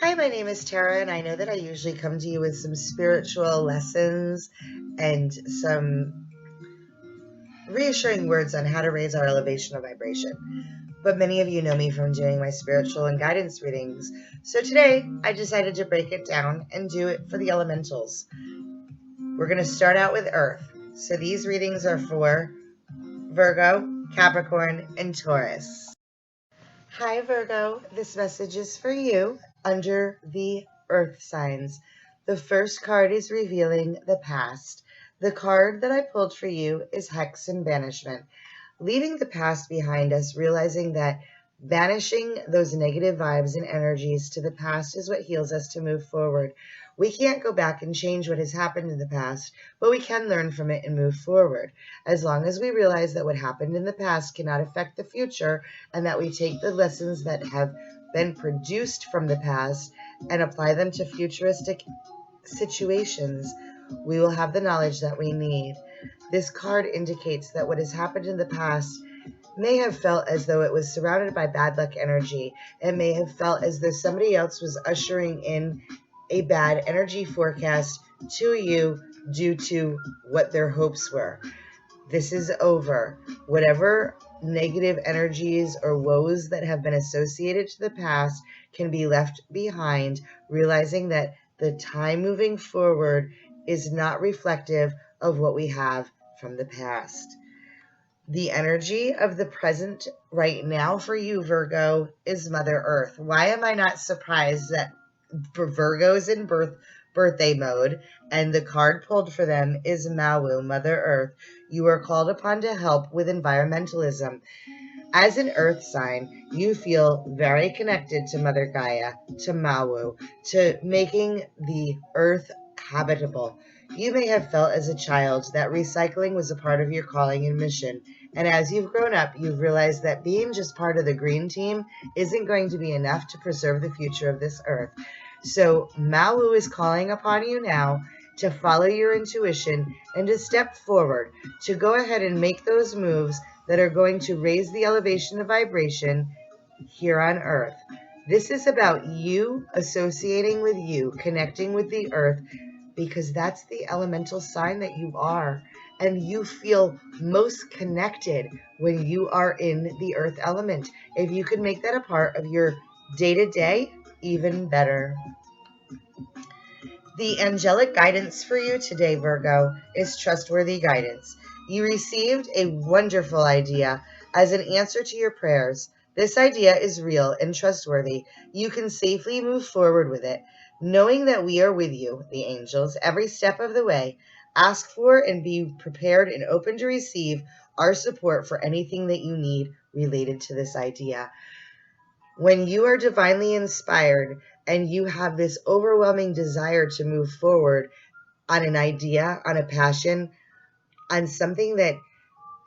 Hi, my name is Tara, and I know that I usually come to you with some spiritual lessons and some reassuring words on how to raise our elevation of vibration. But many of you know me from doing my spiritual and guidance readings. So today, I decided to break it down and do it for the elementals. We're going to start out with Earth. So these readings are for Virgo, Capricorn, and Taurus. Hi, Virgo. This message is for you under the Earth signs. The first card is revealing the past. The card that I pulled for you is Hex and Banishment. Leaving the past behind us, realizing that banishing those negative vibes and energies to the past is what heals us to move forward. We can't go back and change what has happened in the past, but we can learn from it and move forward. As long as we realize that what happened in the past cannot affect the future, and that we take the lessons that have been produced from the past and apply them to futuristic situations, we will have the knowledge that we need. This card indicates that what has happened in the past may have felt as though it was surrounded by bad luck energy. It may have felt as though somebody else was ushering in a bad energy forecast to you due to what their hopes were. This is over. Whatever negative energies or woes that have been associated to the past can be left behind, realizing that the time moving forward is not reflective of what we have from the past. The energy of the present right now for you, Virgo, is Mother Earth. Why am I not surprised that for Virgos in birthday mode, and the card pulled for them is Mawu, Mother Earth? You are called upon to help with environmentalism. As an earth sign, you feel very connected to Mother Gaia, to Mawu, to making the earth habitable. You may have felt as a child that recycling was a part of your calling and mission. And as you've grown up, you've realized that being just part of the green team isn't going to be enough to preserve the future of this earth. So Mawu is calling upon you now to follow your intuition and to step forward, to go ahead and make those moves that are going to raise the elevation of vibration here on Earth. This is about you associating with you, connecting with the Earth, because that's the elemental sign that you are. And you feel most connected when you are in the Earth element. If you could make that a part of your day-to-day, even better. The angelic guidance for you today, Virgo, is trustworthy guidance. You received a wonderful idea as an answer to your prayers. This idea is real and trustworthy. You can safely move forward with it, knowing that we are with you, the angels, every step of the way. Ask for and be prepared and open to receive our support for anything that you need related to this idea. When you are divinely inspired and you have this overwhelming desire to move forward on an idea, on a passion, on something that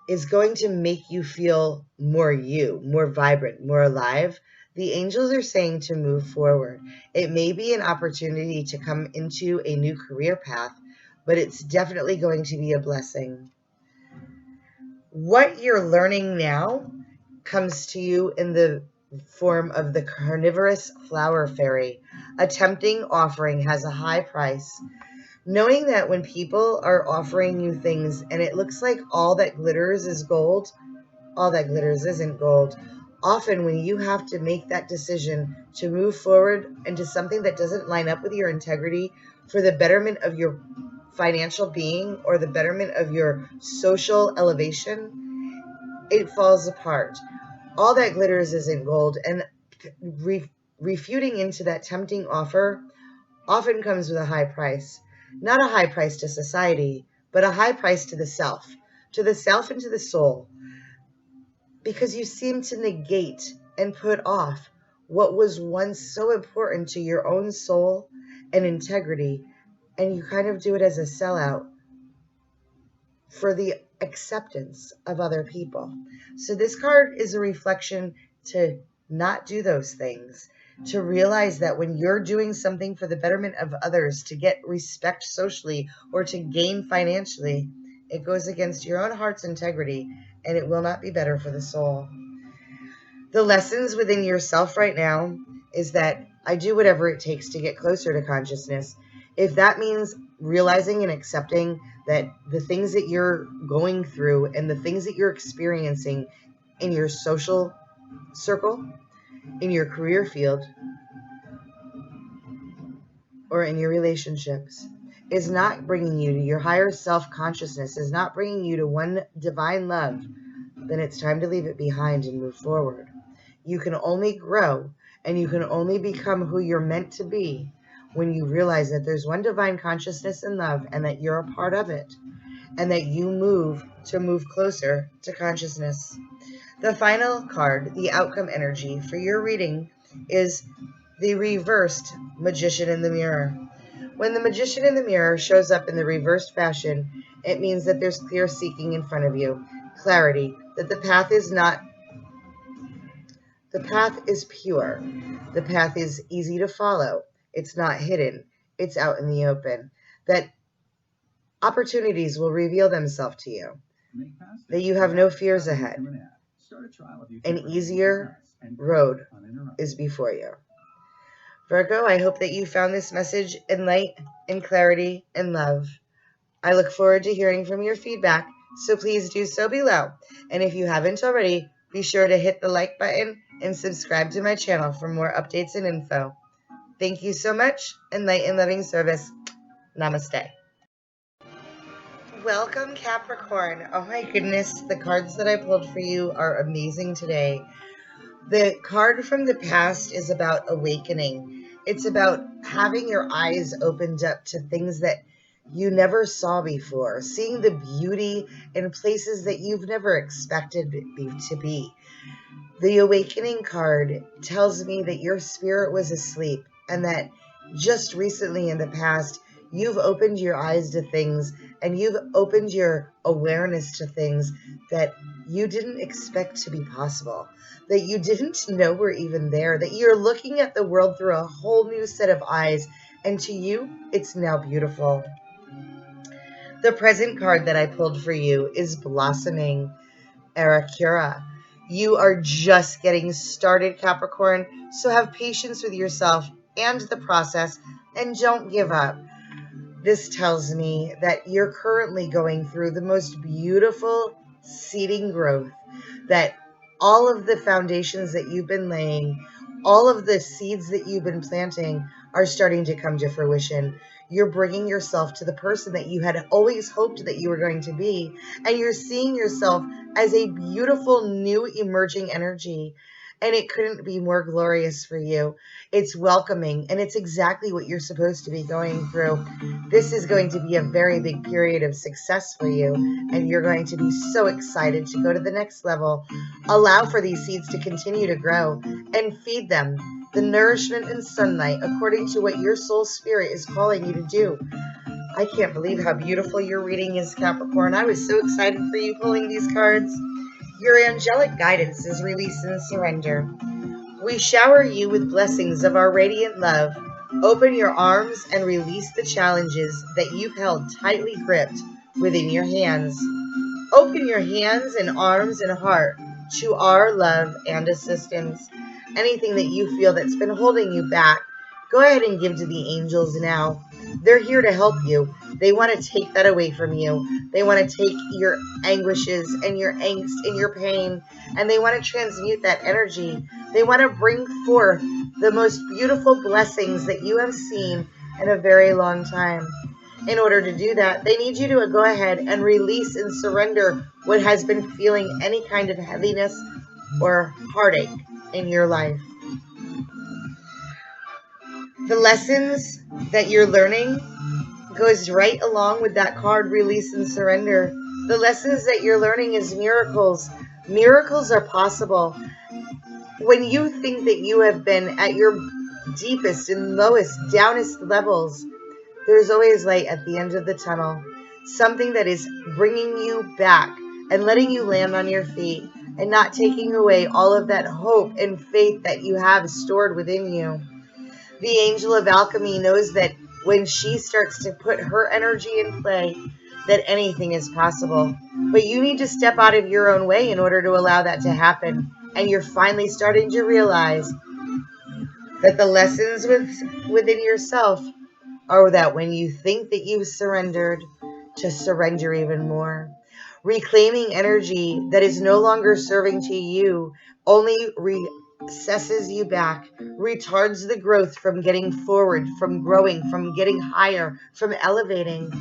is going to make you feel more you, more vibrant, more alive, the angels are saying to move forward. It may be an opportunity to come into a new career path, but it's definitely going to be a blessing. What you're learning now comes to you in the form of the carnivorous flower fairy. A tempting offering has a high price. Knowing that when people are offering you things and it looks like all that glitters is gold, all that glitters isn't gold. Often when you have to make that decision to move forward into something that doesn't line up with your integrity for the betterment of your financial being or the betterment of your social elevation, it falls apart. All that glitters isn't gold, and refuting into that tempting offer often comes with a high price. Not a high price to society, but a high price to the self and to the soul, because you seem to negate and put off what was once so important to your own soul and integrity, and you kind of do it as a sellout for the acceptance of other people. So this card is a reflection to not do those things, to realize that when you're doing something for the betterment of others, to get respect socially or to gain financially, it goes against your own heart's integrity, and it will not be better for the soul. The lessons within yourself right now is that I do whatever it takes to get closer to consciousness. If that means realizing and accepting that the things that you're going through and the things that you're experiencing in your social circle, in your career field, or in your relationships, is not bringing you to your higher self-consciousness, is not bringing you to one divine love, then it's time to leave it behind and move forward. You can only grow and you can only become who you're meant to be when you realize that there's one divine consciousness and love and that you're a part of it and that you move closer to consciousness. The final card, the outcome energy for your reading, is the reversed Magician in the Mirror. When the Magician in the Mirror shows up in the reversed fashion, it means that there's clear seeking in front of you, clarity, that the path is pure, the path is easy to follow, it's not hidden, it's out in the open, that opportunities will reveal themselves to you, that you have no fears ahead, an easier road is before you. Virgo, I hope that you found this message in light, in clarity, and love. I look forward to hearing from your feedback, so please do so below. And if you haven't already, be sure to hit the like button and subscribe to my channel for more updates and info. Thank you so much, and light and loving service. Namaste. Welcome, Capricorn. Oh my goodness, the cards that I pulled for you are amazing today. The card from the past is about awakening. It's about having your eyes opened up to things that you never saw before, seeing the beauty in places that you've never expected to be. The awakening card tells me that your spirit was asleep and that just recently in the past, you've opened your eyes to things and you've opened your awareness to things that you didn't expect to be possible, that you didn't know were even there, that you're looking at the world through a whole new set of eyes, and to you, it's now beautiful. The present card that I pulled for you is Blossoming Arakura. You are just getting started, Capricorn, so have patience with yourself and the process, and don't give up. This tells me that you're currently going through the most beautiful seeding growth, that all of the foundations that you've been laying, all of the seeds that you've been planting are starting to come to fruition. You're bringing yourself to the person that you had always hoped that you were going to be, and you're seeing yourself as a beautiful new emerging energy. And it couldn't be more glorious for you. It's welcoming, and it's exactly what you're supposed to be going through. This is going to be a very big period of success for you, and you're going to be so excited to go to the next level. Allow for these seeds to continue to grow and feed them the nourishment and sunlight according to what your soul spirit is calling you to do. I can't believe how beautiful your reading is, Capricorn. I was so excited for you pulling these cards. Your angelic guidance is release and surrender. We shower you with blessings of our radiant love. Open your arms and release the challenges that you've held tightly gripped within your hands. Open your hands and arms and heart to our love and assistance. Anything that you feel that's been holding you back, go ahead and give to the angels now. They're here to help you. They want to take that away from you. They want to take your anguishes and your angst and your pain, and they want to transmute that energy. They want to bring forth the most beautiful blessings that you have seen in a very long time. In order to do that, they need you to go ahead and release and surrender what has been feeling any kind of heaviness or heartache in your life. The lessons that you're learning goes right along with that card, release and surrender. The lessons that you're learning is miracles. Miracles are possible. When you think that you have been at your deepest and lowest, downest levels, there's always light at the end of the tunnel. Something that is bringing you back and letting you land on your feet and not taking away all of that hope and faith that you have stored within you. The angel of alchemy knows that when she starts to put her energy in play, that anything is possible. But you need to step out of your own way in order to allow that to happen. And you're finally starting to realize That the lessons within yourself are that when you think that you've surrendered, to surrender even more. Reclaiming energy that is no longer serving to you only recesses you back, retards the growth from getting forward, from growing, from getting higher, from elevating.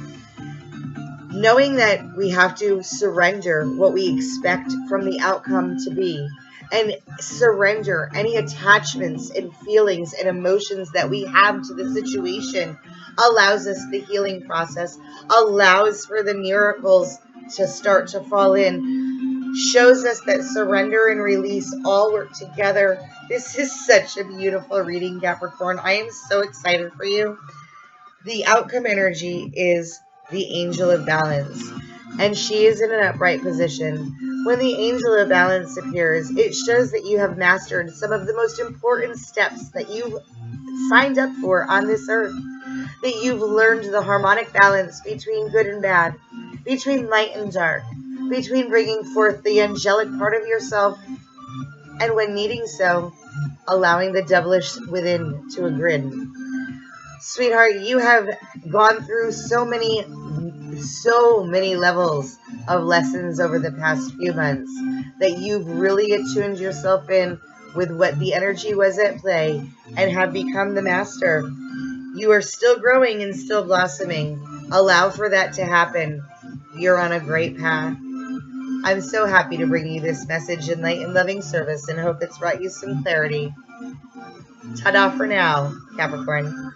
Knowing that we have to surrender what we expect from the outcome to be, and surrender any attachments and feelings and emotions that we have to the situation, allows us the healing process, allows for the miracles to start to fall in, shows us that surrender and release all work together. This is such a beautiful reading, Capricorn. I am so excited for you. The outcome energy is the angel of balance, and she is in an upright position. When the angel of balance appears, it shows that you have mastered some of the most important steps that you've signed up for on this earth, that you've learned the harmonic balance between good and bad, between light and dark, between bringing forth the angelic part of yourself, and when needing so, allowing the devilish within to grin. Sweetheart, you have gone through so many levels of lessons over the past few months that you've really attuned yourself in with what the energy was at play and have become the master. You are still growing and still blossoming. Allow for that to happen. You're on a great path. I'm so happy to bring you this message in light and loving service and hope it's brought you some clarity. Ta-da for now, Capricorn.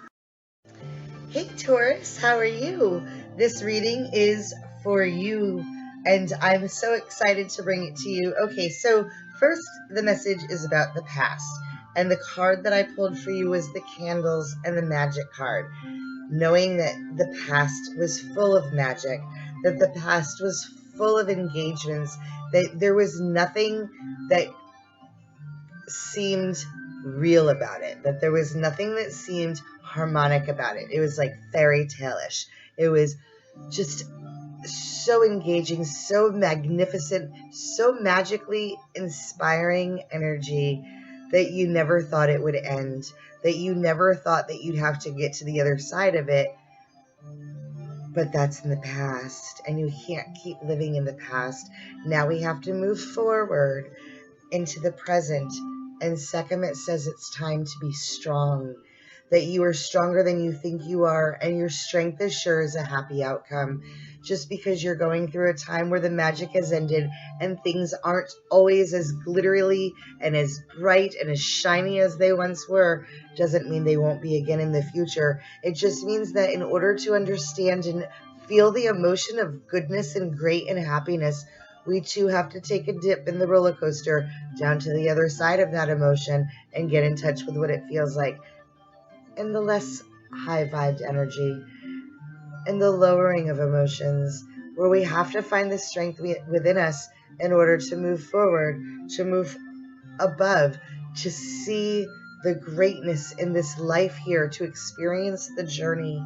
Hey Taurus, how are you? This reading is for you, and I'm so excited to bring it to you. Okay, so first, the message is about the past, and the card that I pulled for you was the candles and the magic card. Knowing that the past was full of magic, that the past was full of engagements, that there was nothing that seemed real about it, that there was nothing that seemed harmonic about it. It was like fairy tale-ish. It was just so engaging, so magnificent, so magically inspiring energy that you never thought it would end, that you never thought that you'd have to get to the other side of it. But that's in the past, and you can't keep living in the past. Now we have to move forward into the present. And Sekhmet says it's time to be strong, that you are stronger than you think you are, and your strength is sure as a happy outcome. Just because you're going through a time where the magic has ended and things aren't always as glittery and as bright and as shiny as they once were, doesn't mean they won't be again in the future. It just means that in order to understand and feel the emotion of goodness and great and happiness, we too have to take a dip in the roller coaster down to the other side of that emotion and get in touch with what it feels like in the less high-vibed energy, in the lowering of emotions, where we have to find the strength within us in order to move forward, to move above, to see the greatness in this life here, to experience the journey.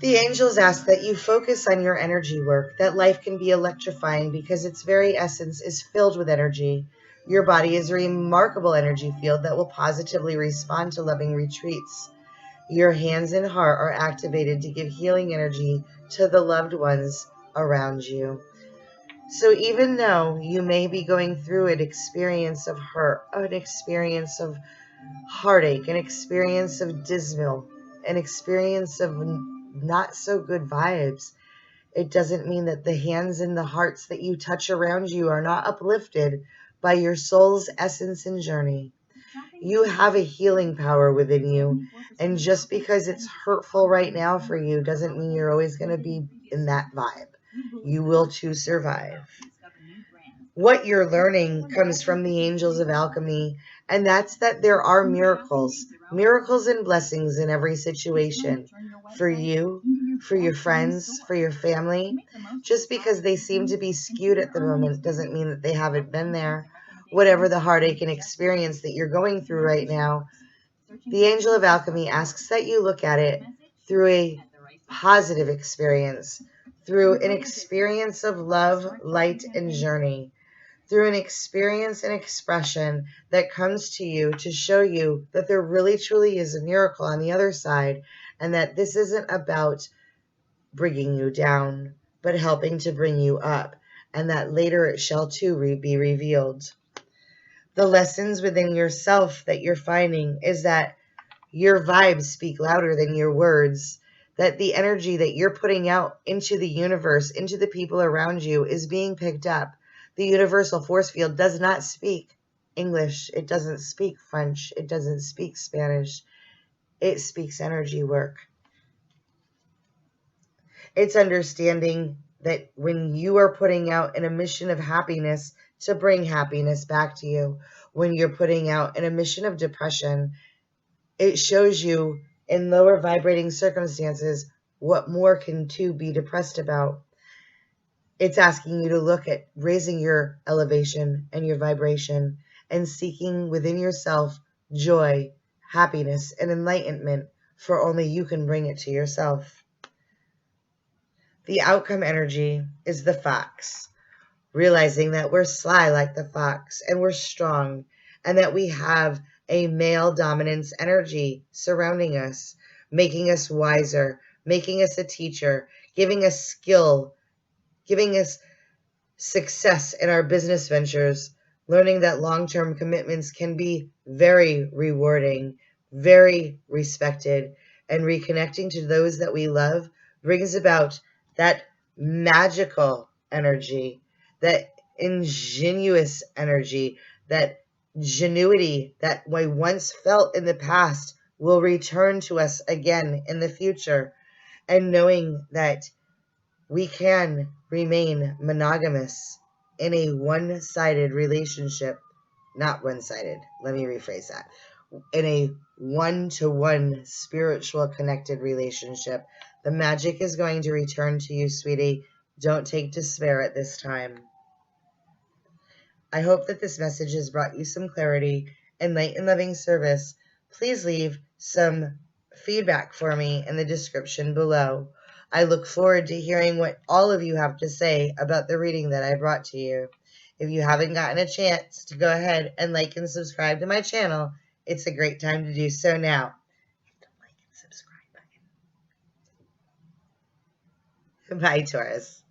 The angels ask that you focus on your energy work, that life can be electrifying because its very essence is filled with energy. Your body is a remarkable energy field that will positively respond to loving retreats. Your hands and heart are activated to give healing energy to the loved ones around you. So even though you may be going through an experience of hurt, an experience of heartache, an experience of dismal, an experience of not so good vibes, it doesn't mean that the hands and the hearts that you touch around you are not uplifted by your soul's essence and journey. You have a healing power within you, and just because it's hurtful right now for you doesn't mean you're always going to be in that vibe. You will too survive. What you're learning comes from the angels of alchemy, and that's that there are miracles and blessings in every situation, for you, for your friends, for your family. Just because they seem to be skewed at the moment doesn't mean that they haven't been there. Whatever the heartache and experience that you're going through right now, the angel of alchemy asks that you look at it through a positive experience, through an experience of love, light, and journey, through an experience and expression that comes to you to show you that there really truly is a miracle on the other side, and that this isn't about bringing you down, but helping to bring you up, and that later it shall too be revealed. The lessons within yourself that you're finding is that your vibes speak louder than your words, that the energy that you're putting out into the universe, into the people around you, is being picked up. The universal force field does not speak English. It doesn't speak French. It doesn't speak Spanish. It speaks energy work. It's understanding that when you are putting out in a mission of happiness to bring happiness back to you, when you're putting out in a mission of depression, it shows you in lower vibrating circumstances what more can two be depressed about. It's asking you to look at raising your elevation and your vibration and seeking within yourself joy, happiness, and enlightenment, for only you can bring it to yourself. The outcome energy is the fox, realizing that we're sly like the fox and we're strong, and that we have a male dominance energy surrounding us, making us wiser, making us a teacher, giving us skill, giving us success in our business ventures, learning that long-term commitments can be very rewarding, very respected, and reconnecting to those that we love brings about that magical energy, that ingenuous energy, that genuity that we once felt in the past will return to us again in the future. And knowing that we can remain monogamous in a one-sided relationship. Not one-sided, let me rephrase that. In a one-to-one spiritual connected relationship. The magic is going to return to you, sweetie. Don't take despair at this time. I hope that this message has brought you some clarity and light and loving service. Please leave some feedback for me in the description below. I look forward to hearing what all of you have to say about the reading that I brought to you. If you haven't gotten a chance to go ahead and like and subscribe to my channel, it's a great time to do so now. Hit the like and subscribe button. Bye, Taurus.